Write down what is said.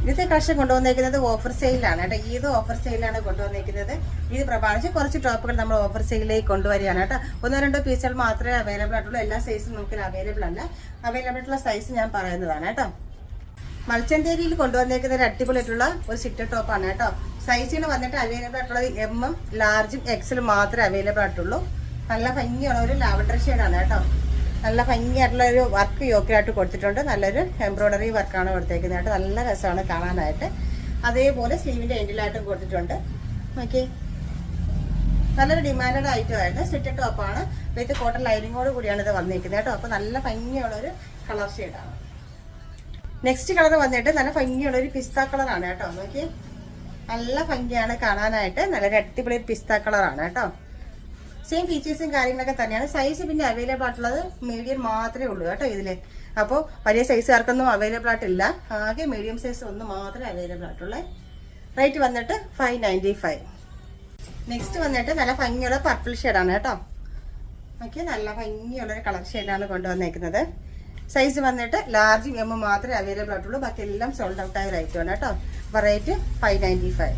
ഇന്നത്തെ collection കൊണ്ടുവന്നേക്കുന്നത് offer സെയിലാണ് കേട്ടോ. ഇത് ഓഫർ സെയിലാണ് കൊണ്ടുവന്നേക്കുന്നത്. ഇത് പ്രമാണിച്ച് കുറച്ച് ടോപ്പുകൾ നമ്മൾ ഓഫർ സെയിലിലേക്ക് കൊണ്ടുവരികയാണ് കേട്ടോ. 1-2 പീസുകൾ മാത്രമേ അവൈലബിൾ ആയിട്ടുള്ളൂ. എല്ലാ സൈസും നമുക്ക് അവൈലബിൾ അല്ല. അവൈലബിൾ ആയിട്ടുള്ള സൈസ് ഞാൻ പറയുന്നതാണ് കേട്ടോ. മൽച്ചന്തേരിയിൽ കൊണ്ടുവന്നേക്കുന്ന ഒരു അടിപൊളിയായിട്ടുള്ള ഒരു സിറ്റർ ടോപ്പാണ് കേട്ടോ. സൈസിന് വന്നിട്ട് അവൈലബിൾ ആയിട്ടുള്ളത് MM, ലാർജും XL മാത്രമേ അവൈലബിൾ ആയിട്ടുള്ളൂ. നല്ല ഭംഗിയുള്ള ഒരു ലാവൻഡർ ഷെയ്ഡാണ് കേട്ടോ. നല്ല ഭംഗിയായിട്ടുള്ള ഒരു വർക്ക് യോക്കിലായിട്ട് കൊടുത്തിട്ടുണ്ട്. നല്ലൊരു എംബ്രോയ്ഡറി വർക്കാണ് കൊടുത്തേക്കുന്നത് കേട്ടോ. നല്ല രസമാണ് കാണാനായിട്ട്. അതേപോലെ സ്ലീവിൻ്റെ എൻഡിലായിട്ടും കൊടുത്തിട്ടുണ്ട്. ഓക്കെ, നല്ലൊരു ഡിമാൻഡഡ് ഐറ്റം ആയിരുന്നു. സ്ലിറ്റഡ് ടോപ്പാണ്. വിത്ത് കോട്ടൺ ലൈനിങ്ങോട് കൂടിയാണ് ഇത് വന്നിരിക്കുന്നത് കേട്ടോ. അപ്പോൾ നല്ല ഭംഗിയുള്ളൊരു കളർ ഷെയ്ഡാണ്. നെക്സ്റ്റ് കളർ വന്നിട്ട് നല്ല ഭംഗിയുള്ളൊരു പിസ്ത കളറാണ് കേട്ടോ. നോക്കി, നല്ല ഭംഗിയാണ് കാണാനായിട്ട്. നല്ലൊരു അടിപൊളി പിസ്ത കളറാണ് കേട്ടോ. സെയിം ഫീച്ചേഴ്സും കാര്യങ്ങളൊക്കെ തന്നെയാണ്. സൈസ് പിന്നെ അവൈലബിൾ ആയിട്ടുള്ളത് മീഡിയം മാത്രമേ ഉള്ളൂ കേട്ടോ ഇതില്. അപ്പോൾ വലിയ സൈസുകാർക്കൊന്നും അവൈലബിൾ ആയിട്ടില്ല. ആകെ മീഡിയം സൈസ് ഒന്ന് മാത്രമേ അവൈലബിൾ ആയിട്ടുള്ളൂ. റേറ്റ് വന്നിട്ട് 595. നെക്സ്റ്റ് വന്നിട്ട് നല്ല ഭംഗിയുള്ള പർപ്പിൾ ഷെയ്ഡാണ് കേട്ടോ. ഓക്കെ, നല്ല ഭംഗിയുള്ളൊരു കളർ ഷെയ്ഡാണ് കൊണ്ടുവന്നേക്കുന്നത്. സൈസ് വന്നിട്ട് ലാർജും MM മാത്രമേ അവൈലബിൾ ആയിട്ടുള്ളൂ. ബാക്കി എല്ലാം സോൾഡ് ഔട്ട് ആയ റേറ്റ് ആണ് കേട്ടോ. അപ്പോൾ റേറ്റ് 595.